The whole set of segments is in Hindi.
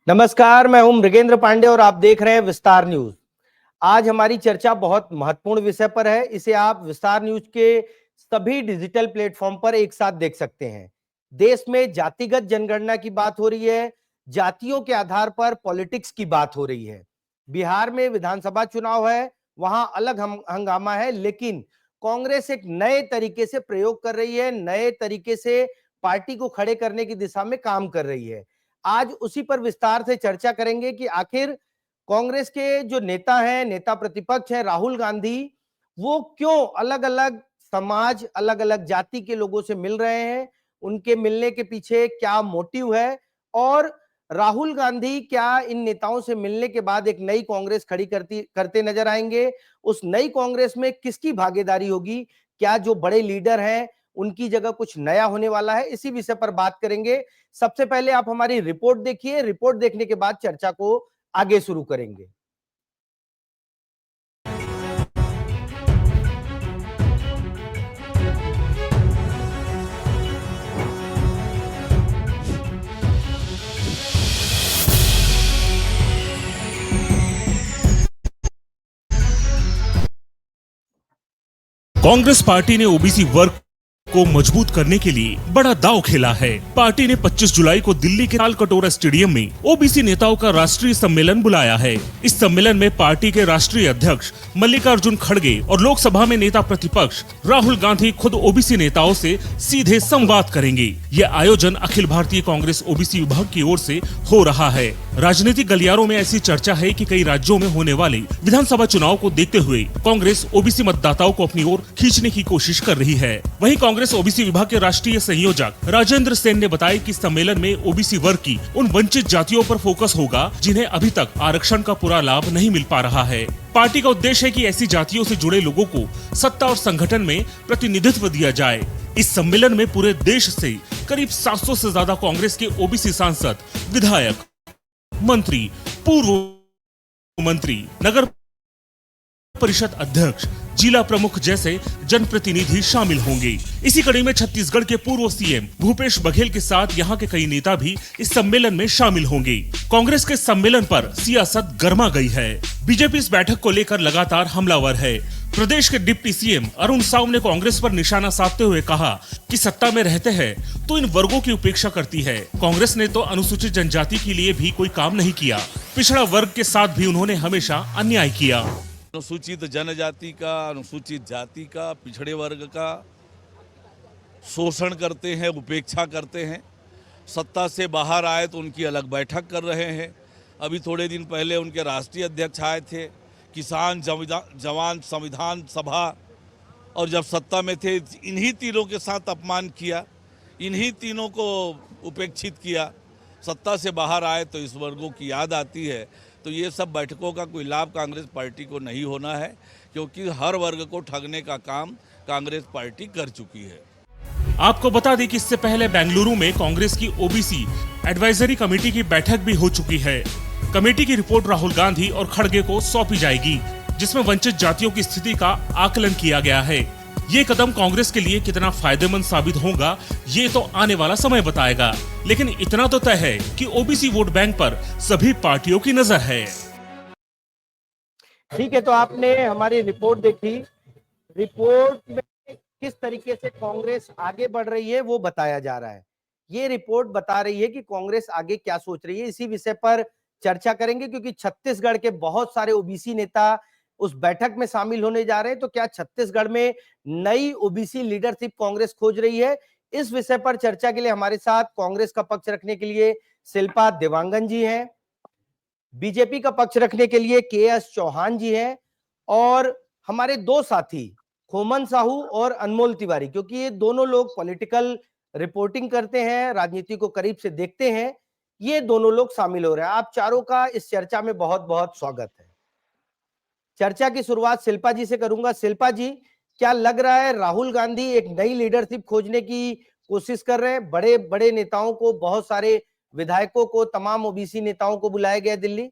नमस्कार, मैं हूं मृगेंद्र पांडे और आप देख रहे हैं विस्तार न्यूज। आज हमारी चर्चा बहुत महत्वपूर्ण विषय पर है। इसे आप विस्तार न्यूज के सभी डिजिटल प्लेटफॉर्म पर एक साथ देख सकते हैं। देश में जातिगत जनगणना की बात हो रही है, जातियों के आधार पर पॉलिटिक्स की बात हो रही है। बिहार में विधानसभा चुनाव है, वहां अलग हंगामा है, लेकिन कांग्रेस एक नए तरीके से प्रयोग कर रही है, नए तरीके से पार्टी को खड़े करने की दिशा में काम कर रही है। आज उसी पर विस्तार से चर्चा करेंगे कि आखिर कांग्रेस के जो नेता हैं, नेता प्रतिपक्ष हैं राहुल गांधी, वो क्यों अलग अलग समाज, अलग अलग जाति के लोगों से मिल रहे हैं, उनके मिलने के पीछे क्या मोटिव है, और राहुल गांधी क्या इन नेताओं से मिलने के बाद एक नई कांग्रेस खड़ी करते नजर आएंगे। उस नई कांग्रेस में किसकी भागीदारी होगी, क्या जो बड़े लीडर हैं उनकी जगह कुछ नया होने वाला है, इसी विषय पर बात करेंगे। सबसे पहले आप हमारी रिपोर्ट देखिए, रिपोर्ट देखने के बाद चर्चा को आगे शुरू करेंगे। कांग्रेस पार्टी ने ओबीसी वर्ग को मजबूत करने के लिए बड़ा दांव खेला है। पार्टी ने 25 जुलाई को दिल्ली के ताल कटोरा स्टेडियम में ओबीसी नेताओं का राष्ट्रीय सम्मेलन बुलाया है। इस सम्मेलन में पार्टी के राष्ट्रीय अध्यक्ष मल्लिकार्जुन खड़गे और लोकसभा में नेता प्रतिपक्ष राहुल गांधी खुद ओबीसी नेताओं से सीधे संवाद करेंगे। यह आयोजन अखिल भारतीय कांग्रेस ओबीसी विभाग की ओर से हो रहा है। राजनीतिक गलियारों में ऐसी चर्चा है कि कई राज्यों में होने वाले विधानसभा चुनाव को देखते हुए कांग्रेस ओबीसी मतदाताओं को अपनी ओर खींचने की कोशिश कर रही है। वहीं कांग्रेस ओबीसी विभाग के राष्ट्रीय संयोजक राजेंद्र सेन ने बताया कि सम्मेलन में ओबीसी वर्ग की उन वंचित जातियों पर फोकस होगा जिन्हें अभी तक आरक्षण का पूरा लाभ नहीं मिल पा रहा है। पार्टी का उद्देश्य है कि ऐसी जातियों से जुड़े लोगों को सत्ता और संगठन में प्रतिनिधित्व दिया जाए। इस सम्मेलन में पूरे देश से करीब 700 से ज्यादा कांग्रेस के ओबीसी सांसद, विधायक, मंत्री, पूर्व मंत्री, नगर परिषद अध्यक्ष, जिला प्रमुख जैसे जनप्रतिनिधि शामिल होंगे। इसी कड़ी में छत्तीसगढ़ के पूर्व सीएम भूपेश बघेल के साथ यहां के कई नेता भी इस सम्मेलन में शामिल होंगे। कांग्रेस के सम्मेलन पर सियासत गर्मा गई है। बीजेपी इस बैठक को लेकर लगातार हमलावर है। प्रदेश के डिप्टी सीएम अरुण साव ने कांग्रेस पर निशाना साधते हुए कहा कि सत्ता में रहते हैं तो इन वर्गों की उपेक्षा करती है। कांग्रेस ने तो अनुसूचित जनजाति के लिए भी कोई काम नहीं किया। पिछड़ा वर्ग के साथ भी उन्होंने हमेशा अन्याय किया। अनुसूचित जनजाति का, अनुसूचित जाति का, पिछड़े वर्ग का शोषण करते हैं, उपेक्षा करते हैं। सत्ता से बाहर आए तो उनकी अलग बैठक कर रहे हैं। अभी थोड़े दिन पहले उनके राष्ट्रीय अध्यक्ष आए थे, किसान जवान संविधान सभा, और जब सत्ता में थे इन्हीं तीनों के साथ अपमान किया, इन्हीं तीनों को उपेक्षित किया। सत्ता से बाहर आए तो इस वर्गों की याद आती है। तो ये सब बैठकों का कोई लाभ कांग्रेस पार्टी को नहीं होना है, क्योंकि हर वर्ग को ठगने का काम कांग्रेस पार्टी कर चुकी है। आपको बता दें कि इससे पहले बेंगलुरु में कांग्रेस की ओबीसी एडवाइजरी कमेटी की बैठक भी हो चुकी है। कमेटी की रिपोर्ट राहुल गांधी और खड़गे को सौंपी जाएगी, जिसमें वंचित जातियों की स्थिति का आकलन किया गया है। ये कदम कांग्रेस के लिए कितना फायदेमंद साबित होगा, ये तो आने वाला समय बताएगा। लेकिन इतना तो तय है कि ओबीसी वोट बैंक पर सभी पार्टियों की नजर है। ठीक है, तो आपने हमारी रिपोर्ट देखी। रिपोर्ट में किस तरीके से कांग्रेस आगे बढ़ रही है वो बताया जा रहा है। ये रिपोर्ट बता रही है कि कांग्रेस आगे क्या सोच रही है। इसी विषय पर चर्चा करेंगे, क्योंकि छत्तीसगढ़ के बहुत सारे ओबीसी नेता उस बैठक में शामिल होने जा रहे हैं। तो क्या छत्तीसगढ़ में नई ओबीसी लीडरशिप कांग्रेस खोज रही है? इस विषय पर चर्चा के लिए हमारे साथ कांग्रेस का पक्ष रखने के लिए शिल्पा देवांगन जी हैं, बीजेपी का पक्ष रखने के लिए के.एस. चौहान जी हैं, और हमारे दो साथी खोमन साहू और अनमोल तिवारी, क्योंकि ये दोनों लोग पॉलिटिकल रिपोर्टिंग करते हैं, राजनीति को करीब से देखते हैं, ये दोनों लोग शामिल हो रहे हैं। आप चारों का इस चर्चा में बहुत बहुत स्वागत है। चर्चा की शुरुआत शिल्पा जी से करूंगा। शिल्पा जी, क्या लग रहा है राहुल गांधी एक नई लीडरशिप खोजने की कोशिश कर रहे हैं? बड़े बड़े नेताओं को, बहुत सारे विधायकों को, तमाम ओबीसी नेताओं को बुलाया गया दिल्ली।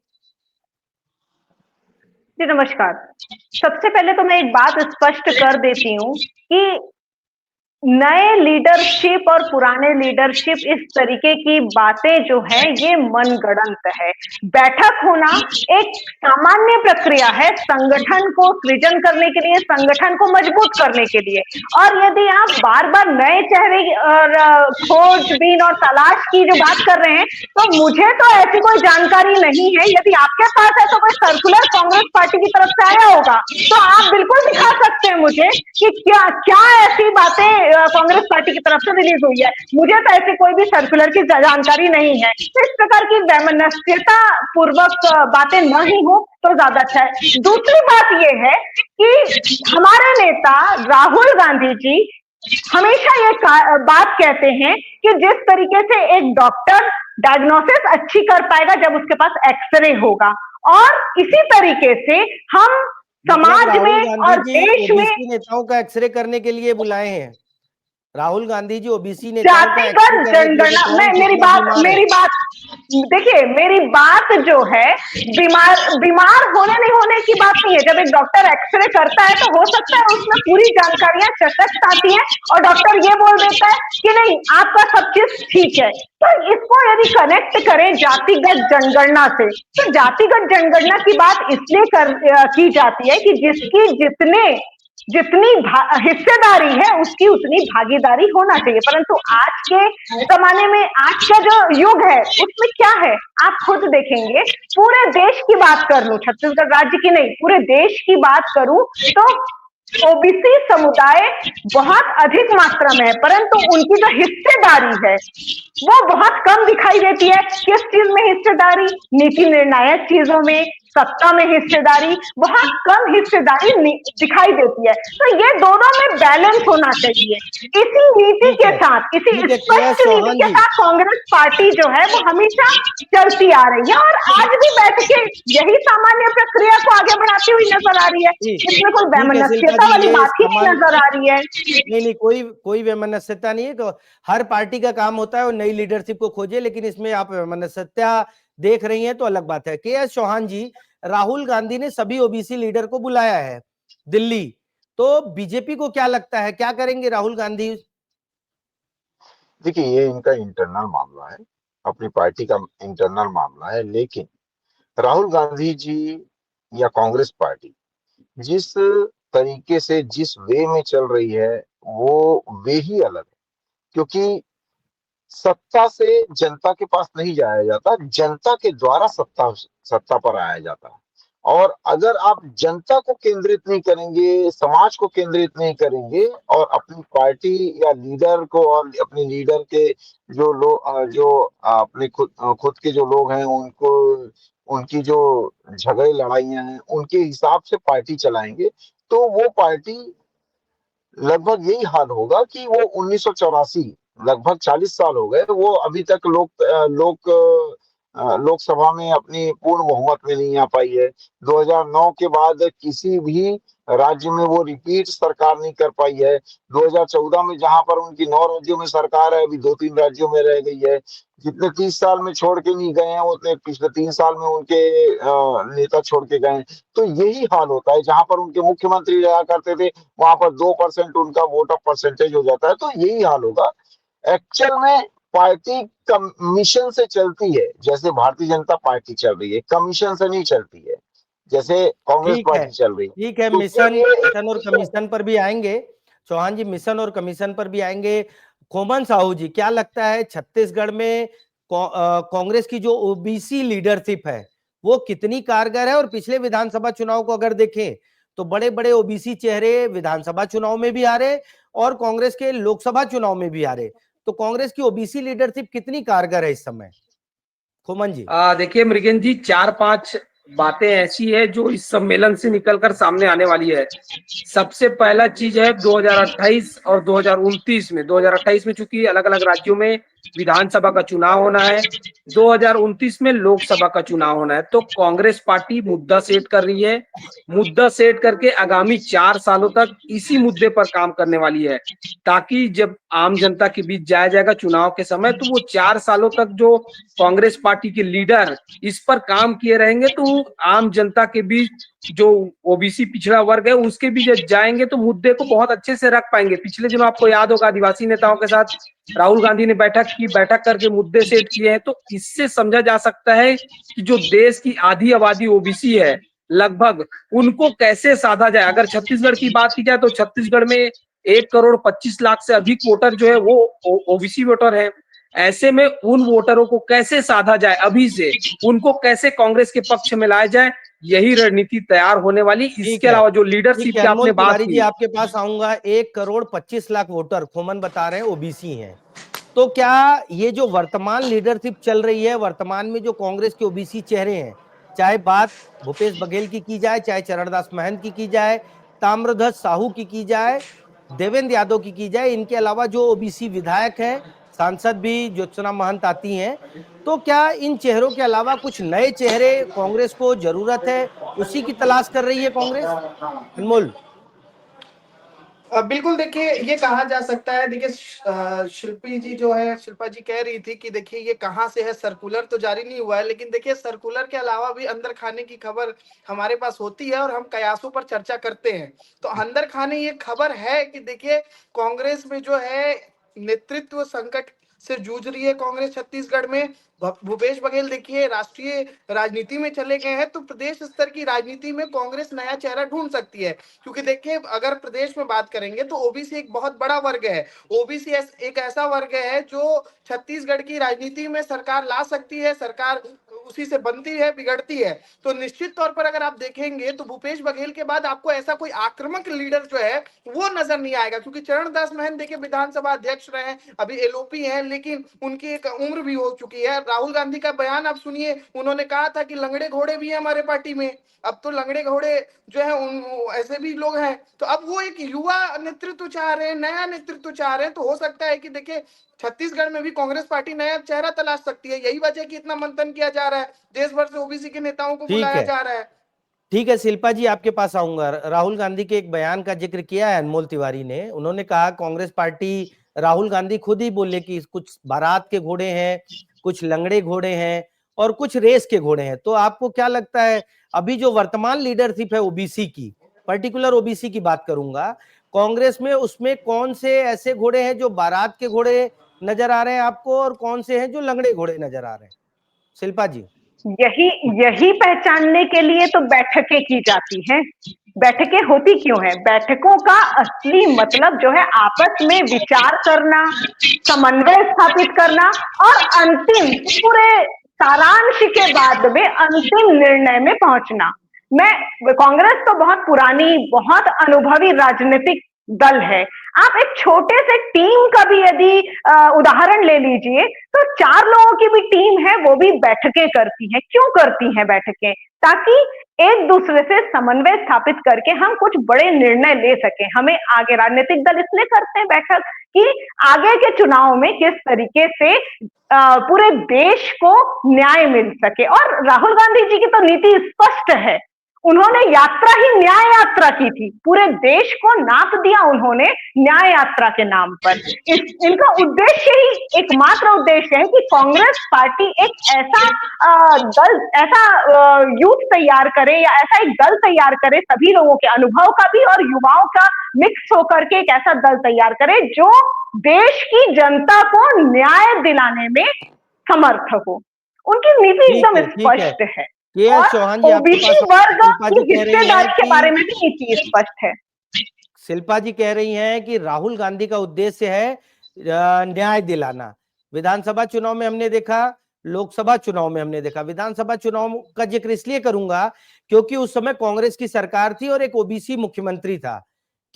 जी नमस्कार। सबसे पहले तो मैं एक बात स्पष्ट कर देती हूँ कि नए लीडरशिप और पुराने लीडरशिप, इस तरीके की बातें जो है ये मनगढ़ंत है। बैठक होना एक सामान्य प्रक्रिया है संगठन को सृजन करने के लिए, संगठन को मजबूत करने के लिए। और यदि आप बार बार नए चेहरे और खोजबीन और तलाश की जो बात कर रहे हैं, तो मुझे तो ऐसी कोई जानकारी नहीं है। यदि आपके पास ऐसा कोई सर्कुलर कांग्रेस पार्टी की तरफ से आया होगा तो आप बिल्कुल दिखा सकते हैं मुझे कि क्या क्या ऐसी बातें कांग्रेस पार्टी की तरफ से रिलीज हुई है। मुझे तो ऐसी कोई भी सर्कुलर की जानकारी नहीं है। तो इस प्रकार की वैमनस्यता पूर्वक बातें न ही हो तो ज्यादा अच्छा है। दूसरी बात यह है कि हमारे नेता राहुल गांधी जी हमेशा ये बात कहते हैं कि जिस तरीके से एक डॉक्टर डायग्नोसिस अच्छी कर पाएगा जब उसके पास एक्सरे होगा, और इसी तरीके से हम मतलब समाज में राहुल और गांधी जी देश में ओबीसी नेताओं का एक्सरे करने के लिए बुलाए हैं। राहुल गांधी जी ओबीसी नेताओं का एक्सरे जातिगत करने के लिए जनगणना कौन मेरी कितना बात बीमार है। मेरी बात देखिए, मेरी बात जो है बीमार होने नहीं होने की बात नहीं है। जब एक डॉक्टर एक्सरे करता है तो हो सकता है उसमें पूरी जानकारियां सशक्त आती हैं और डॉक्टर ये बोल देता है कि नहीं आपका सब चीज ठीक है। तो इसको यदि कनेक्ट करें जातिगत जनगणना से, तो जातिगत जनगणना की बात इसलिए की जाती है कि जिसकी जितनी हिस्सेदारी है उसकी उतनी भागीदारी होना चाहिए। परंतु आज के जमाने में, आज का जो युग है उसमें क्या है आप खुद देखेंगे। पूरे देश की बात कर लूं, छत्तीसगढ़ राज्य की नहीं, पूरे देश की बात करूं तो ओबीसी समुदाय बहुत अधिक मात्रा में है, परंतु उनकी जो हिस्सेदारी है वो बहुत कम दिखाई देती है। किस चीज में हिस्सेदारी? नीति निर्णायक चीजों में, सत्ता में हिस्सेदारी, बहुत कम हिस्सेदारी दिखाई देती है। तो ये दोनों में बैलेंस होना चाहिए। इसी नीति ठीक के है, साथ, इसी ठीक है, स्पष्ट नीति चौहान के जी। साथ कांग्रेस पार्टी जो है वो हमेशा चलती आ रही है और आज भी बैठ के यही सामान्य प्रक्रिया को आगे बढ़ाती हुई नजर आ रही है। इसमें कोई ठीक है शिल्पा वैमनस्यता जी, वाली ये बात ही नहीं नजर आ रही है। नहीं, कोई वैमनस्यता नहीं है। तो हर पार्टी का काम होता है और नई लीडरशिप को खोजे, लेकिन इसमें आप वैमनस्यता देख रही हैं तो अलग बात है। के एस चौहान जी, राहुल गांधी ने सभी ओबीसी लीडर को बुलाया है दिल्ली, तो बीजेपी को क्या लगता है, क्या करेंगे राहुल गांधी? देखिए, ये इनका इंटरनल मामला है, अपनी पार्टी का इंटरनल मामला है। लेकिन राहुल गांधी जी या कांग्रेस पार्टी जिस तरीके से, जिस वे में चल रही है, वो वे ही अलग है। क्योंकि सत्ता से जनता के पास नहीं जाया जाता, जनता के द्वारा सत्ता पर आया जाता है। और अगर आप जनता को केंद्रित नहीं करेंगे, समाज को केंद्रित नहीं करेंगे और अपनी पार्टी या लीडर को और अपने लीडर के जो लोग, जो अपने खुद के जो लोग हैं, उनको, उनकी जो झगड़े लड़ाइयां हैं, उनके हिसाब से पार्टी चलाएंगे, तो वो पार्टी लगभग यही हाल होगा कि वो 1984, लगभग 40 साल हो गए, वो अभी तक लोकसभा में अपनी पूर्ण बहुमत में नहीं आ पाई है। 2009 के बाद किसी भी राज्य में वो रिपीट सरकार नहीं कर पाई है। 2014 में जहां पर उनकी 9 राज्यों में सरकार है, अभी 2-3 राज्यों में रह गई है। जितने 30 साल में छोड़ के नहीं गए हैं, उतने पिछले 3 साल में उनके नेता छोड़ के गए। तो यही हाल होता है, जहां पर उनके मुख्यमंत्री रहा करते थे वहां पर 2% उनका वोट ऑफ परसेंटेज हो जाता है। तो यही हाल होगा। एक्चुअल में पार्टी कमीशन से चलती है, जैसे भारतीय जनता पार्टी चल रही है, कमीशन से नहीं चलती है जैसे कांग्रेस पार्टी चल रही है। ठीक है, तो मिशन और कमीशन पर भी आएंगे। चौहान जी, मिशन और कमीशन पर भी आएंगे। खोमन साहू जी, क्या लगता है छत्तीसगढ़ में कांग्रेस की जो ओबीसी लीडरशिप है वो कितनी कारगर है? और पिछले विधानसभा चुनाव को अगर देखें तो बड़े बड़े ओबीसी चेहरे विधानसभा चुनाव में भी हारे और कांग्रेस के लोकसभा चुनाव में भी हारे। तो कांग्रेस की ओबीसी लीडरशिप कितनी कारगर है इस समय? खोमन जी। देखिए मृगेन जी, 4-5 बातें ऐसी है जो इस सम्मेलन से निकलकर सामने आने वाली है। सबसे पहला चीज है 2028 और 2029 में, 2028 में चूंकि अलग अलग राज्यों में विधानसभा का चुनाव होना है, 2029 में लोकसभा का चुनाव होना है। तो कांग्रेस पार्टी मुद्दा सेट कर रही है, मुद्दा सेट करके आगामी 4 सालों तक इसी मुद्दे पर काम करने वाली है, ताकि जब आम जनता के बीच जाया जाएगा चुनाव के समय, तो वो 4 सालों तक जो कांग्रेस पार्टी के लीडर इस पर काम किए रहेंगे तो आम जनता के बीच जो ओबीसी पिछड़ा वर्ग है उसके भी जब जाएंगे तो मुद्दे को बहुत अच्छे से रख पाएंगे। पिछले दिनों आपको याद होगा आदिवासी नेताओं के साथ राहुल गांधी ने बैठक करके मुद्दे सेट किए हैं। तो इससे समझा जा सकता है कि जो देश की आधी आबादी ओबीसी है लगभग, उनको कैसे साधा जाए। अगर छत्तीसगढ़ की बात की जाए तो छत्तीसगढ़ में 1,25,00,000 से अधिक वोटर जो है वो ओबीसी वोटर है। ऐसे में उन वोटरों को कैसे साधा जाए, अभी से उनको कैसे कांग्रेस के पक्ष में लाया जाए, यही रणनीति तैयार होने वाली। इसके अलावा जो लीडरशिप ठीक है की अनमोल आपने बात तिवारी जी, की, आपके पास आऊंगा। 1,25,00,000 वोटर खोमन बता रहे हैं ओबीसी हैं। तो क्या ये जो वर्तमान लीडरशिप चल रही है, वर्तमान में जो कांग्रेस के ओबीसी चेहरे हैं, चाहे बात भूपेश बघेल की जाए, चाहे चरणदास महंत की जाए, ताम्रध्वज साहू की जाए, देवेंद्र यादव की जाए, इनके अलावा जो ओबीसी विधायक हैं, सांसद भी ज्योत्सना महंत आती हैं, तो क्या इन चेहरों के अलावा कुछ नए चेहरे कांग्रेस को जरूरत है, उसी की तलाश कर रही है कांग्रेस? अनमोल। बिल्कुल, देखिए ये कहा जा सकता है। देखिए शिल्पी जी जो है, शिल्पा जी कह रही थी कि देखिए ये कहाँ से है, सर्कुलर तो जारी नहीं हुआ है, लेकिन देखिए सर्कुलर के अलावा भी अंदर खाने की खबर हमारे पास होती है और हम कयासों पर चर्चा करते हैं। तो अंदर खाने ये खबर है कि देखिए कांग्रेस में जो है नेतृत्व संकट से जूझ रही है कांग्रेस छत्तीसगढ़ में। भूपेश बघेल देखिए राष्ट्रीय राजनीति में चले गए हैं, तो प्रदेश स्तर की राजनीति में कांग्रेस नया चेहरा ढूंढ सकती है। क्योंकि देखिए अगर प्रदेश में बात करेंगे तो ओबीसी एक बहुत बड़ा वर्ग है। ओबीसी एक ऐसा वर्ग है जो छत्तीसगढ़ की राजनीति में सरकार ला सकती है, सरकार उसी से बनती है, बिगड़ती है। तो निश्चित तौर पर अगर आप देखेंगे तो भूपेश बघेल के बाद आपको ऐसा कोई आक्रामक लीडर जो है वो नजर नहीं आएगा। क्योंकि चरणदास महंत देखिए विधानसभा अध्यक्ष रहे, अभी एलओपी हैं, लेकिन उनकी एक उम्र भी हो चुकी है। राहुल गांधी का बयान आप सुनिए, उन्होंने कहा था कि लंगड़े घोड़े भी हैं हमारे पार्टी में। अब तो लंगड़े घोड़े जो है ऐसे भी लोग हैं। तो अब वो एक युवा नेतृत्व चाह रहे हैं, नया नेतृत्व चाह रहे हैं। तो हो सकता है कि देखिए छत्तीसगढ़ में भी कांग्रेस पार्टी नया चेहरा तलाश सकती है। यही वजह कि इतना मंथन किया जा रहा है, देश भर से ओबीसी के नेताओं को बुलाया जा रहा है। ठीक है शिल्पा जी, आपके पास आऊंगा। राहुल गांधी के एक बयान का जिक्र किया है अनमोल तिवारी ने। उन्होंने कहा कांग्रेस पार्टी, राहुल गांधी खुद ही बोले कि कुछ बारात के घोड़े हैं, कुछ लंगड़े घोड़े हैं और कुछ रेस के घोड़े हैं। तो आपको क्या लगता है अभी जो वर्तमान लीडरशिप है ओबीसी की, पर्टिकुलर ओबीसी की बात करूंगा, कांग्रेस में उसमें कौन से ऐसे घोड़े हैं जो बारात के घोड़े नजर आ रहे हैं आपको, और कौन से हैं जो लंगड़े घोड़े नजर आ रहे हैं? शिल्पा जी। यही पहचानने के लिए तो बैठकें की जाती हैं। बैठकें होती क्यों है? बैठकों का असली मतलब जो है आपस में विचार करना, समन्वय स्थापित करना और अंतिम पूरे सारांश के बाद में अंतिम निर्णय में पहुंचना। कांग्रेस तो बहुत पुरानी, बहुत अनुभवी राजनीतिक दल है। आप एक छोटे से टीम का भी यदि उदाहरण ले लीजिए तो 4 लोगों की भी टीम है, वो भी बैठकें करती है। क्यों करती है बैठकें? ताकि एक दूसरे से समन्वय स्थापित करके हम कुछ बड़े निर्णय ले सकें। हमें आगे राजनीतिक दल इसलिए करते हैं बैठक कि आगे के चुनाव में किस तरीके से पूरे देश को न्याय मिल सके। और राहुल गांधी जी की तो नीति स्पष्ट है। उन्होंने यात्रा ही न्याय यात्रा की थी, पूरे देश को नाप दिया उन्होंने न्याय यात्रा के नाम पर। इनका उद्देश्य ही, एकमात्र उद्देश्य है कि कांग्रेस पार्टी एक ऐसा दल, ऐसा यूथ तैयार करे या ऐसा एक दल तैयार करे, सभी लोगों के अनुभव का भी और युवाओं का मिक्स होकर के एक ऐसा दल तैयार करे जो देश की जनता को न्याय दिलाने में समर्थ हो। उनकी नीति एकदम स्पष्ट है। चौहान जी, ओबीसी वर्ग की हिस्सेदारी के बारे में भी नीति स्पष्ट है। शिल्पा जी कह रही हैं कि राहुल गांधी का उद्देश्य है न्याय दिलाना। विधानसभा चुनाव में हमने देखा, लोकसभा चुनाव में हमने देखा। विधानसभा चुनाव का जिक्र इसलिए करूंगा क्योंकि उस समय कांग्रेस की सरकार थी और एक ओबीसी मुख्यमंत्री था।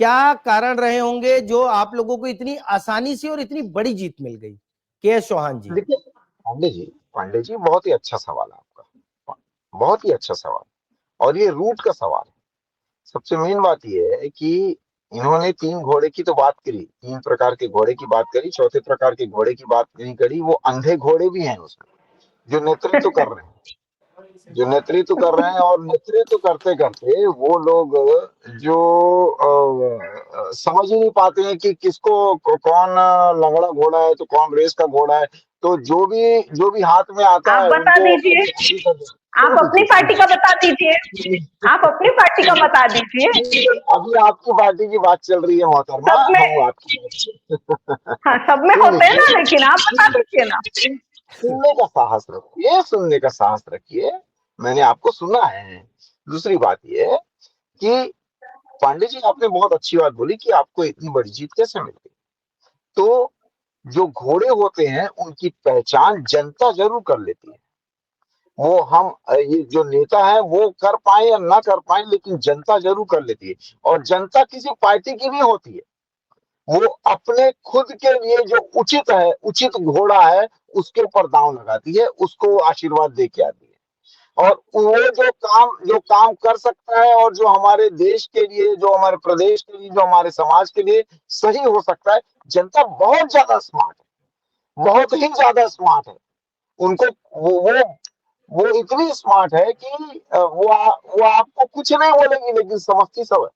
क्या कारण रहे होंगे जो आप लोगों को इतनी आसानी से और इतनी बड़ी जीत मिल गई? के चौहान जी। देखिए पांडे जी बहुत ही अच्छा सवाल है आपका, बहुत ही अच्छा सवाल, और ये रूट का सवाल है। सबसे मेन बात ये है कि इन्होंने 3 घोड़े की तो बात करी, 3 प्रकार के घोड़े की बात करी, चौथे प्रकार के घोड़े की बात नहीं करी। वो अंधे घोड़े भी हैं उसमें जो नेतृत्व कर रहे हैं, और नेतृत्व करते करते वो लोग जो समझ ही नहीं पाते हैं कि किसको कौन लंगड़ा घोड़ा है तो कौन रेस का घोड़ा है। तो जो भी हाथ में आता है बता दीजिए, आप अपनी पार्टी का बता दीजिए, आप अपनी पार्टी का बता दीजिए। अभी आपकी पार्टी की बात चल रही है मोहतरमा, सब में, हम आपकी हाँ सब में सुन होते हैं ना, लीजिए, लेकिन आप बता दीजिए ना। सुनने का साहस रखिए, सुनने का साहस रखिए, मैंने आपको सुना है। दूसरी बात ये है कि पांडे जी, आपने बहुत अच्छी बात बोली कि आपको इतनी बड़ी जीत कैसे मिल गई। तो जो घोड़े होते हैं उनकी पहचान जनता जरूर कर लेती है। वो हम ये जो नेता है वो कर पाए या ना कर पाए, लेकिन जनता जरूर कर लेती है। और जनता किसी पार्टी की नहीं होती है, वो अपने खुद के लिए जो उचित है, उचित घोड़ा है, उसके ऊपर दांव लगाती है, उसको आशीर्वाद दे के आती है। और वो जो काम कर सकता है और जो हमारे देश के लिए, जो हमारे प्रदेश के लिए, जो हमारे समाज के लिए सही हो सकता है, जनता बहुत ज्यादा स्मार्ट है, बहुत ही ज्यादा स्मार्ट है। उनको वो इतनी स्मार्ट है कि वो आपको कुछ नहीं बोलेगी, लेकिन समझती सब है।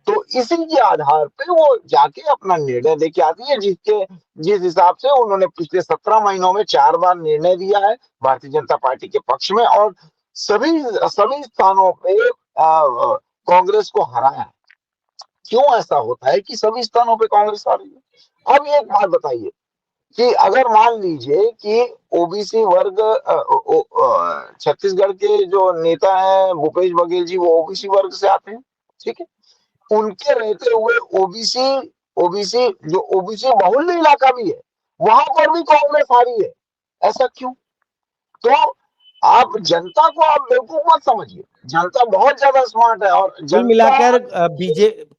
तो इसी के आधार पे वो जाके अपना निर्णय लेके आती है, जिस हिसाब से उन्होंने पिछले 17 महीनों में 4 बार निर्णय दिया है भारतीय जनता पार्टी के पक्ष में, और सभी सभी स्थानों पे कांग्रेस को हराया है। क्यों ऐसा होता है कि सभी स्थानों पे कांग्रेस आ रही है? अब एक बात बताइए कि अगर मान लीजिए कि ओबीसी वर्ग, छत्तीसगढ़ के जो नेता हैं भूपेश बघेल जी, वो ओबीसी वर्ग से आते हैं, ठीक है। उनके रहते हुए ओबीसी ओबीसी जो ओबीसी बहुल्य इलाका भी है, वहां पर भी कांग्रेस हारी है। ऐसा क्यों? तो आप जनता को आप बेवकूफ मत समझिए, जनता बहुत ज्यादा स्मार्ट है। और कुल जनता मिलाकर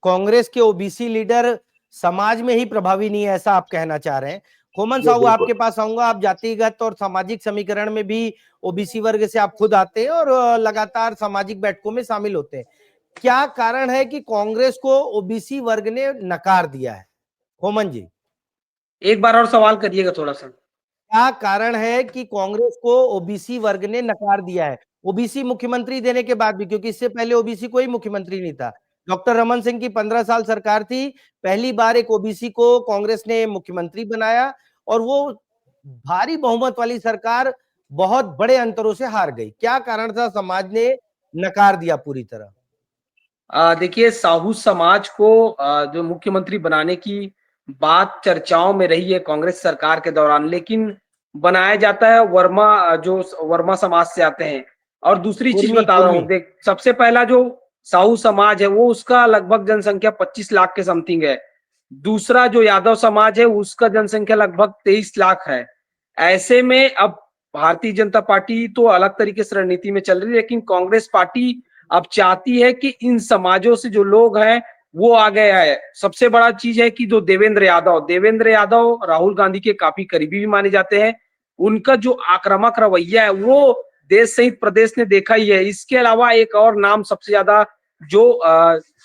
कांग्रेस के ओबीसी लीडर समाज में ही प्रभावी नहीं है, ऐसा आप कहना चाह रहे हैं। खोमन जी साहू, बिल्कुल। आपके पास आऊंगा। आप जातिगत और सामाजिक समीकरण में भी ओबीसी वर्ग से आप खुद आते हैं और लगातार सामाजिक बैठकों में शामिल होते हैं। क्या कारण है कि कांग्रेस को ओबीसी वर्ग ने नकार दिया है? खोमन जी, एक बार और सवाल करिएगा थोड़ा सा। क्या कारण है कि कांग्रेस को ओबीसी वर्ग ने नकार दिया है? ओबीसी मुख्यमंत्री देने के बाद भी, क्योंकि इससे पहले ओबीसी कोई मुख्यमंत्री नहीं था। डॉक्टर रमन सिंह की 15 साल सरकार थी, पहली बार एक ओबीसी को कांग्रेस ने मुख्यमंत्री बनाया, और वो भारी बहुमत वाली सरकार बहुत बड़े अंतरों से हार गई। क्या कारण था? समाज ने नकार दिया पूरी तरह। देखिए, साहू समाज को जो मुख्यमंत्री बनाने की बात चर्चाओं में रही है कांग्रेस सरकार के दौरान, लेकिन बनाया जाता है जो वर्मा समाज से आते हैं। और दूसरी चीज कुर्मी बता रहा कुर्मी हूँ, देख, सबसे पहला जो साहू समाज है वो उसका लगभग जनसंख्या 25 लाख के समथिंग है। दूसरा जो यादव समाज है उसका जनसंख्या लगभग 23 लाख है। ऐसे में अब भारतीय जनता पार्टी तो अलग तरीके से रणनीति में चल रही है, लेकिन कांग्रेस पार्टी अब चाहती है कि इन समाजों से जो लोग हैं वो आ गए हैं। सबसे बड़ा चीज है कि जो देवेंद्र यादव राहुल गांधी के काफी करीबी भी माने जाते हैं। उनका जो आक्रामक रवैया है वो देश सहित प्रदेश ने देखा ही है। इसके अलावा एक और नाम सबसे ज्यादा जो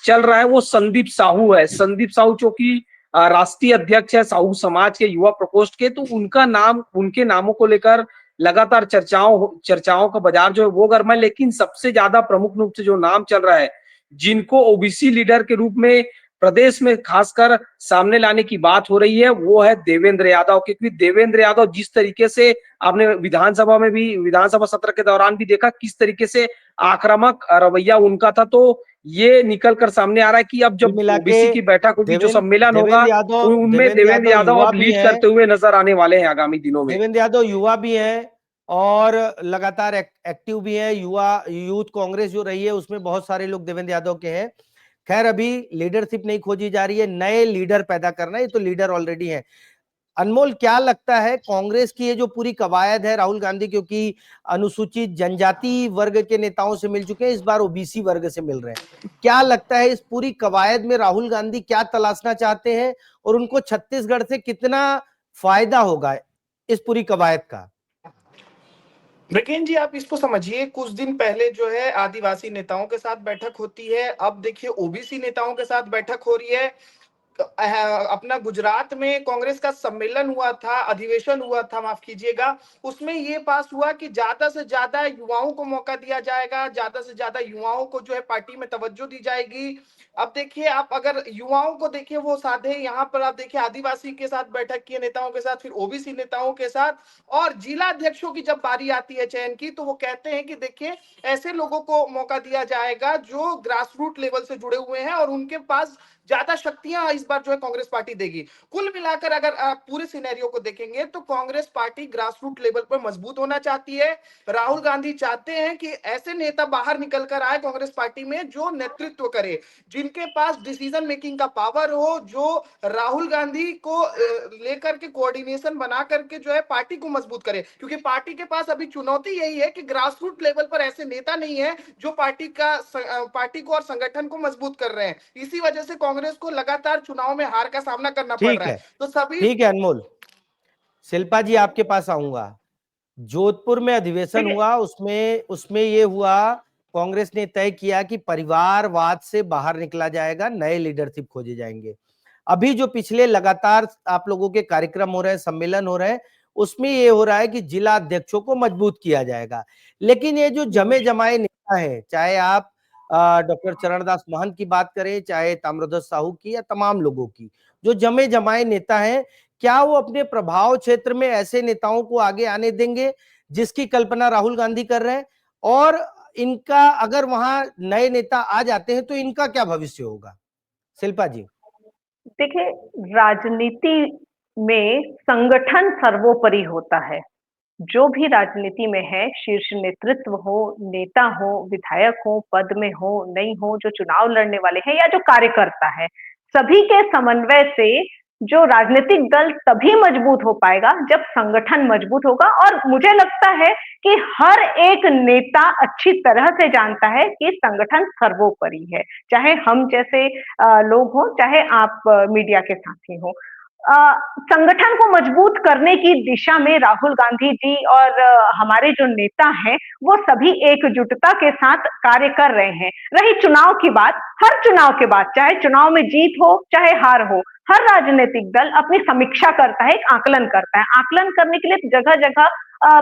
चल रहा है वो संदीप साहू है। संदीप साहू जो कि राष्ट्रीय अध्यक्ष है साहू समाज के युवा प्रकोष्ठ के, तो उनके नामों को लेकर लगातार चर्चाओं का बाजार जो है वो गर्म है। लेकिन सबसे ज्यादा प्रमुख रूप से जो नाम चल रहा है, जिनको ओबीसी लीडर के रूप में प्रदेश में खासकर सामने लाने की बात हो रही है, वो है देवेंद्र यादव। क्योंकि देवेंद्र यादव जिस तरीके से आपने विधानसभा सत्र के दौरान भी देखा किस तरीके से आक्रामक रवैया उनका था, तो ये निकल कर सामने आ रहा है कि अब कुल जब मिला के ओबीसी की बैठक होगी, जो सम्मेलन होगा, देवेंद्र यादव उनमें देवेंद्र यादव युवा अब भी लीड हैं। करते हुए नजर आने वाले हैं आगामी दिनों में। देवेंद्र यादव युवा भी हैं और लगातार एक्टिव भी हैं। यूथ कांग्रेस जो रही है उसमें बहुत सारे लोग देवेंद्र यादव के हैं। खैर, अभी लीडरशिप नहीं खोजी जा रही है, नए लीडर पैदा करना है, ये तो लीडर ऑलरेडी है। अनमोल, क्या लगता है कांग्रेस की ये जो पूरी कवायद है, राहुल गांधी क्योंकि अनुसूचित जनजाति वर्ग के नेताओं से मिल चुके हैं, इस बार ओबीसी वर्ग से मिल रहे हैं, क्या लगता है इस पूरी कवायद में राहुल गांधी क्या तलाशना चाहते हैं और उनको छत्तीसगढ़ से कितना फायदा होगा इस पूरी कवायद का? ब्रिकेन जी, आप इसको समझिए, कुछ दिन पहले जो है आदिवासी नेताओं के साथ बैठक होती है, अब देखिए ओबीसी नेताओं के साथ बैठक हो रही है। अपना गुजरात में कांग्रेस का सम्मेलन हुआ था, अधिवेशन हुआ था, माफ कीजिएगा, उसमें ये पास हुआ कि ज्यादा से ज्यादा युवाओं को मौका दिया जाएगा, ज्यादा से ज्यादा युवाओं को जो है पार्टी में तवज्जो दी जाएगी। अब देखिए, आप अगर युवाओं को देखिए, वो साधे यहाँ पर आप देखिए आदिवासी के साथ बैठक किए, नेताओं के साथ, फिर ओबीसी नेताओं के साथ, और जिला अध्यक्षों की जब बारी आती है चयन की, तो वो कहते हैं कि देखिए ऐसे लोगों को मौका दिया जाएगा जो ग्रास रूट लेवल से जुड़े हुए हैं और उनके पास ज्यादा शक्तियां इस बार जो है कांग्रेस पार्टी देगी। कुल मिलाकर अगर आप पूरे सिनेरियो को देखेंगे तो Congress party grass root level पर मजबूत होना चाहती है। राहुल गांधी चाहते हैं कि ऐसे नेता बाहर निकल कर आए कांग्रेस पार्टी में जो नेतृत्व करे, जिनके पास डिसीजन मेकिंग का पावर हो, जो राहुल गांधी को लेकर के कोऑर्डिनेशन बना करके जो है पार्टी को मजबूत करे, क्योंकि पार्टी के पास अभी चुनौती यही है कि ग्रास रूट लेवल पर ऐसे नेता नहीं है जो पार्टी को और संगठन को मजबूत कर रहे हैं। इसी वजह से कांग्रेस को लगातार चुनाव में हार का सामना करना पड़ ठीक रहा है, है। तो सभी ठीक है अनमोल। शिल्पा जी आपके पास आऊंगा। जोधपुर में अधिवेशन हुआ, उसमें उसमें ये हुआ, कांग्रेस ने तय किया कि परिवारवाद से बाहर निकला जाएगा, नए लीडरशिप खोजे जाएंगे। अभी जो पिछले लगातार आप लोगों के कार्यक्रम हो रहे हैं, सम्मेलन हो रहे हैं, उसमें ये हो रहा है कि जिला अध्यक्षों को मजबूत किया जाएगा। लेकिन ये जो जमे जमाए नेता है, चाहे आप डॉक्टर चरणदास महंत की बात करें, चाहे ताम्रध्वज साहू की, या तमाम लोगों की, जो जमे जमाए नेता हैं, क्या वो अपने प्रभाव क्षेत्र में ऐसे नेताओं को आगे आने देंगे जिसकी कल्पना राहुल गांधी कर रहे हैं? और इनका अगर वहां नए नेता आ जाते हैं तो इनका क्या भविष्य होगा? शिल्पा जी। देखिए, राजनीति में संगठन सर्वोपरि होता है। जो भी राजनीति में है, शीर्ष नेतृत्व हो, नेता हो, विधायक हो, पद में हो, नहीं हो, जो चुनाव लड़ने वाले हैं या जो कार्यकर्ता है, सभी के समन्वय से जो राजनीतिक दल तभी मजबूत हो पाएगा जब संगठन मजबूत होगा। और मुझे लगता है कि हर एक नेता अच्छी तरह से जानता है कि संगठन सर्वोपरि है, चाहे हम जैसे लोग हों, चाहे आप मीडिया के साथी हों। संगठन को मजबूत करने की दिशा में राहुल गांधी जी और हमारे जो नेता हैं, वो सभी एकजुटता के साथ कार्य कर रहे हैं। रही चुनाव की बात, हर चुनाव के बाद, चाहे चुनाव में जीत हो चाहे हार हो, हर राजनीतिक दल अपनी समीक्षा करता है, एक आकलन करता है। आकलन करने के लिए जगह जगह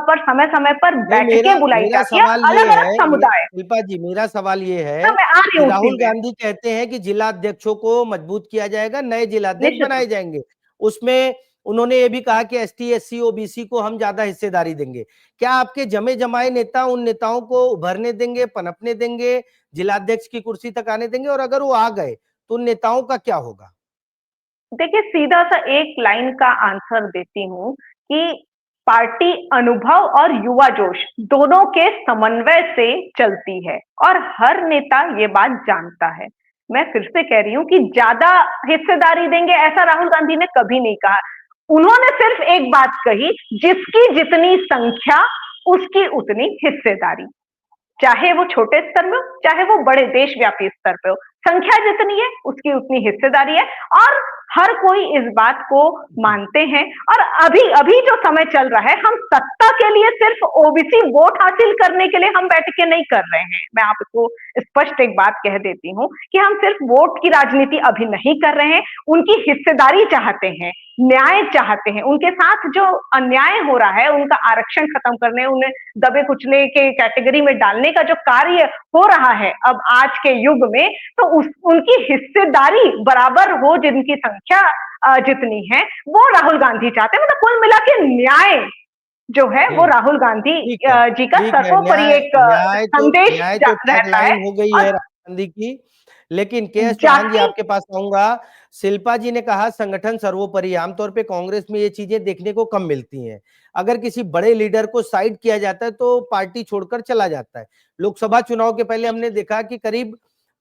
पर समय समय पर बैठकें बुलाई मेरा जाती है, सवाल ये अलग अलग है, समुदाय। शिल्पा जी, मेरा सवाल ये है मैं आ रही कि हूँ उसी राहुल में। गांधी कहते हैं कि जिला अध्यक्षों को मजबूत किया जाएगा, नए जिला अध्यक्ष निश्चित बनाए रूप से। जाएंगे। उसमें उन्होंने ये भी कहा कि एसटी, एससी, ओबीसी को हम ज्यादा हिस्सेदारी देंगे। क्या आपके जमे जमाए नेता उन नेताओं को उभरने देंगे, पनपने देंगे, जिलाध्यक्ष की कुर्सी तक आने देंगे? और अगर वो आ गए तो उन नेताओं का क्या होगा? देखिए, सीधा सा एक लाइन का आंसर देती हूँ कि पार्टी अनुभव और युवा जोश दोनों के समन्वय से चलती है, और हर नेता ये बात जानता है। मैं फिर से कह रही हूँ कि ज्यादा हिस्सेदारी देंगे ऐसा राहुल गांधी ने कभी नहीं कहा। उन्होंने सिर्फ एक बात कही, जिसकी जितनी संख्या उसकी उतनी हिस्सेदारी, चाहे वो छोटे स्तर में हो चाहे वो बड़े देशव्यापी स्तर पे हो, संख्या जितनी है उसकी उतनी हिस्सेदारी है। और हर कोई इस बात को मानते हैं। और अभी अभी जो समय चल रहा है, हम सत्ता के लिए सिर्फ ओबीसी वोट हासिल करने के लिए हम बैठ के नहीं कर रहे हैं। मैं आपको स्पष्ट एक बात कह देती हूँ कि हम सिर्फ वोट की राजनीति अभी नहीं कर रहे हैं, उनकी हिस्सेदारी चाहते हैं, न्याय चाहते हैं। उनके साथ जो अन्याय हो रहा है, उनका आरक्षण खत्म करने, उन्हें दबे कुचले के कैटेगरी में डालने का जो कार्य हो रहा है अब आज के युग में, तो उनकी हिस्सेदारी बराबर हो, जिनकी संख्या जितनी है, वो राहुल गांधी चाहते हैं। मतलब कुल मिला के न्याय जो है वो राहुल गांधी जी का सर्वोपरि एक संदेश न्याय तो रहता है। टैगलाइन हो गई है राहुल गांधी की। लेकिन के एस चौहान जी आपके पास आऊंगा। शिल्पा जी ने कहा संगठन सर्वोपरि। आमतौर पे कांग्रेस में ये चीजें देखने को कम मिलती हैं। अगर किसी बड़े लीडर को साइड किया जाता है तो पार्टी छोड़कर चला जाता है। लोकसभा चुनाव के पहले हमने देखा कि करीब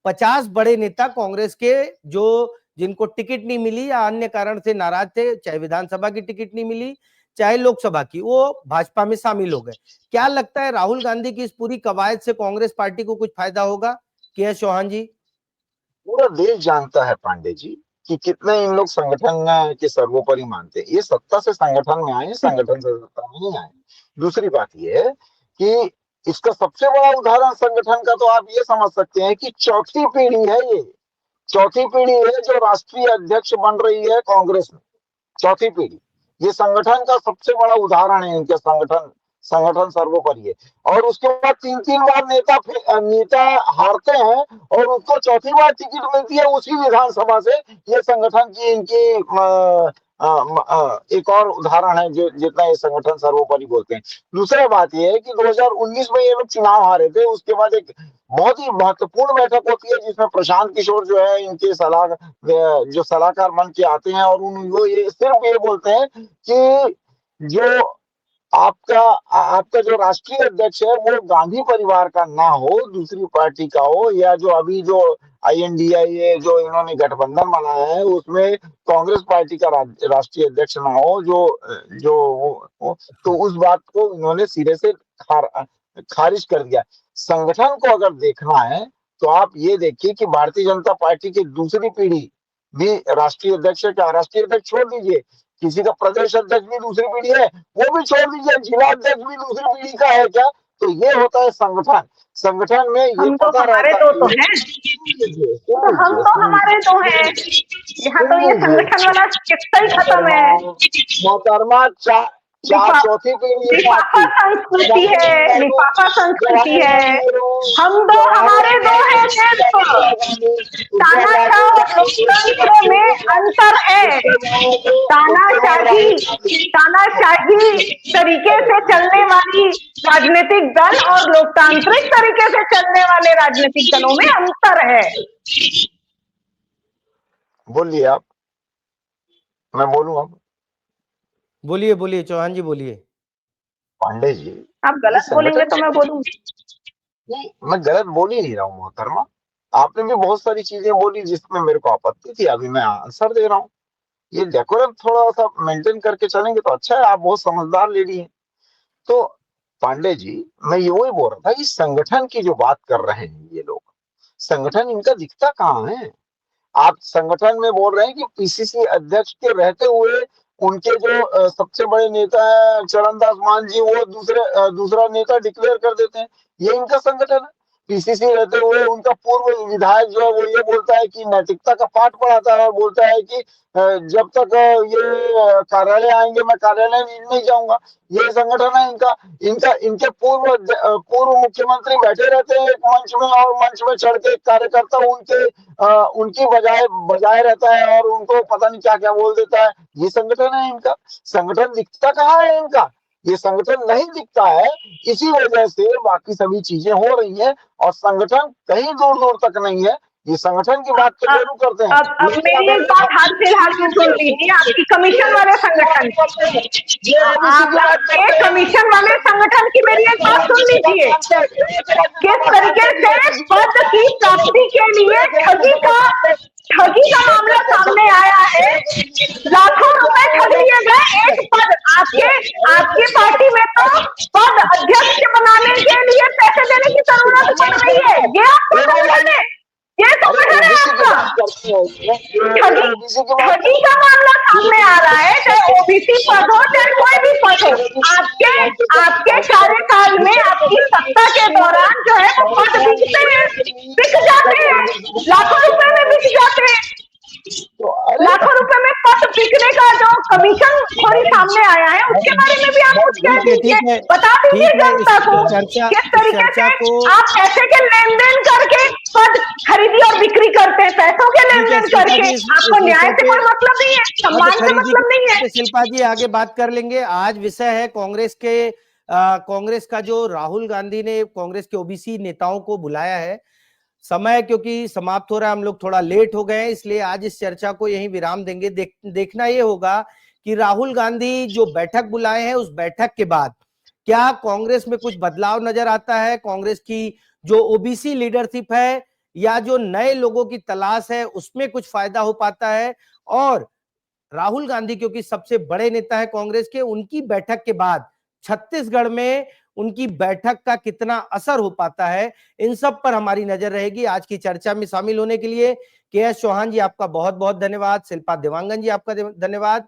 50 बड़े नेता कांग्रेस के, जो जिनको टिकट नहीं मिली या अन्य कारण से नाराज थे, चाहे विधानसभा की टिकट नहीं मिली चाहे लोकसभा की, वो भाजपा में शामिल हो गए। क्या लगता है राहुल गांधी की इस पूरी कवायद से कांग्रेस पार्टी को कुछ फायदा होगा? के एस चौहान जी। पूरा देश जानता है पांडे जी कि कितने इन लोग संगठन के सर्वोपरि मानते हैं। ये सत्ता से संगठन में आए, संगठन से सत्ता में नहीं आए। दूसरी बात ये है कि इसका सबसे बड़ा उदाहरण संगठन का तो आप ये समझ सकते हैं कि चौथी पीढ़ी है ये। चौथी पीढ़ी है जो राष्ट्रीय अध्यक्ष बन रही है कांग्रेस में, चौथी पीढ़ी। ये संगठन का सबसे बड़ा उदाहरण है, इनके संगठन सर्वोपरि है। और उसके बाद 3-3 बार नेता हारते हैं और उसको चौथी बार टिकट मिलती है उसी विधानसभा से। ये संगठन की इनकी एक और उदाहरण है जो जितना ये संगठन सर्वोपरि बोलते हैं। दूसरा बात ये है कि 2019 में ये लोग चुनाव हारे थे, उसके बाद एक बहुत ही महत्वपूर्ण बैठक होती है जिसमें प्रशांत किशोर जो है इनके जो सलाहकार बन के आते हैं, और वो ये सिर्फ ये बोलते हैं कि जो आपका जो राष्ट्रीय अध्यक्ष है वो गांधी परिवार का ना हो, दूसरी पार्टी का हो, या जो अभी जो INDIA जो इन्होंने गठबंधन बनाया है उसमें कांग्रेस पार्टी का राष्ट्रीय अध्यक्ष ना हो, तो उस बात को इन्होंने सिरे से खारिज कर दिया। संगठन को अगर देखना है तो आप ये देखिए कि भारतीय जनता पार्टी की दूसरी पीढ़ी भी राष्ट्रीय अध्यक्ष है क्या? राष्ट्रीय अध्यक्ष छोड़ दीजिए, किसी का प्रदेश अध्यक्ष भी दूसरी पीढ़ी है, वो भी छोड़ दीजिए, जिला अध्यक्ष भी दूसरी पीढ़ी का है क्या? तो ये होता है संगठन। संगठन में ये हम तो पता हमारे रहता तो हैं, तो हम तो हमारे तो हैं। यहाँ तो ये संगठन वाला किस्सा ही खत्म है। मोहतरमा चौथी पीढ़ी लिफाफा संस्कृति है, लिफाफा संस्कृति है। हम दो हमारे दो हैं सिर्फ। तानाशाह और लोकतंत्र में अंतर है। तानाशाही तरीके से चलने वाली राजनीतिक दल और लोकतांत्रिक तरीके से चलने वाले राजनीतिक दलों में अंतर है। बोलिए आप, मैं बोलूं अब? बोलिए बोलिए चौहान जी बोलिए। पांडे जी, आप गलत बोलेंगे तो मैं बोलूंगी। नहीं, मैं गलत बोल ही नहीं रहा हूँ मोहतरमा। आपने भी बहुत सारी चीजें बोली जिसमें मेरे को आपत्ति थी, अभी मैं आंसर दे रहा हूँ। ये डेकोरम थोड़ा सा मेंटेन करके चलेंगे तो अच्छा है, आप बहुत समझदार लेडी हैं। तो पांडे जी, मैं ये वही बोल रहा था कि संगठन की जो बात कर रहे हैं ये लोग, संगठन इनका दिखता कहाँ है? आप संगठन में बोल रहे हैं कि PCC अध्यक्ष के रहते हुए उनके जो सबसे बड़े नेता है चरणदास मान जी, वो दूसरा नेता डिक्लेयर कर देते हैं, ये इनका संगठन है। PCC रहते हुए उनका पूर्व विधायक जो है वो ये बोलता है कि नैतिकता का पाठ पढ़ाता है और बोलता है कि जब तक ये कार्यालय आएंगे मैं कार्यालय नहीं जाऊंगा। ये संगठन है इनका। इनके पूर्व मुख्यमंत्री बैठे रहते हैं एक मंच में, और मंच में चढ़ के कार्यकर्ता उनकी बजाय रहता है और उनको पता नहीं क्या क्या बोल देता है। ये संगठन है इनका। संगठन दिखता कहाँ है इनका? ये संगठन नहीं दिखता है, इसी वजह से बाकी सभी चीजें हो रही है और संगठन कहीं दूर दूर तक नहीं है। ये संगठन की बात तो जरूर करते हैं। अब मेरी एक बात हाथ फिलहाल की सुन लीजिए, आपकी कमीशन वाले संगठन आपके कमीशन वाले संगठन की मेरी एक बात सुन लीजिए। किस तरीके से पद की प्राप्ति के लिए ठगी का मामला सामने आया है। लाखों रुपए ठग लिए गए एक पद। आपकी पार्टी में तो पद अध्यक्ष बनाने के लिए पैसे देने की जरूरत पड़ रही है। ये आपको संगठन है, ये संगठन है आपका। ठगी का मामला सामने आ रहा है, चाहे OBC पद हो चाहे कोई भी पद हो। आपके कार्यकाल में आपकी सत्ता के दौरान जो है वो पद बिक जाते हैं, लाखों रुपए में बिक जाते हैं। लाखों रुपए में पद बिकने का जो कमीशन खोरी सामने आया है उसके बारे में भी आप कुछ कह दीजिए, बता दीजिए जनता को किस तरीके से आप पैसे के लेन देन करके पद खरीदी और बिक्री करते हैं। पैसों के लेन देन करके आपको न्याय से कोई मतलब नहीं है, सम्मान से मतलब नहीं है। शिल्पा जी आगे बात कर लेंगे। आज विषय है कांग्रेस का जो राहुल गांधी ने कांग्रेस के OBC नेताओं को बुलाया है। समय क्योंकि समाप्त हो रहा है, हम लोग थोड़ा लेट हो गए, इसलिए आज इस चर्चा को यहीं विराम देंगे। देखना ये होगा कि राहुल गांधी जो बैठक बुलाए हैं उस बैठक के बाद क्या कांग्रेस में कुछ बदलाव नजर आता है, कांग्रेस की जो OBC लीडरशिप है या जो नए लोगों की तलाश है उसमें कुछ फायदा हो पाता है, और राहुल गांधी क्योंकि सबसे बड़े नेता है कांग्रेस के, उनकी बैठक के बाद छत्तीसगढ़ में उनकी बैठक का कितना असर हो पाता है, इन सब पर हमारी नजर रहेगी। आज की चर्चा में शामिल होने के लिए KS चौहान जी आपका बहुत बहुत धन्यवाद, शिल्पा देवांगन जी आपका धन्यवाद,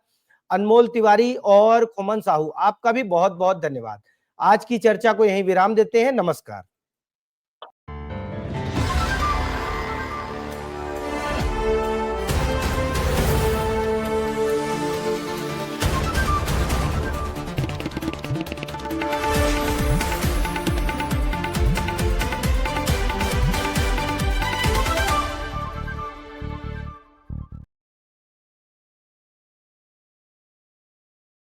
अनमोल तिवारी और खोमन साहू आपका भी बहुत बहुत धन्यवाद। आज की चर्चा को यहीं विराम देते हैं। नमस्कार।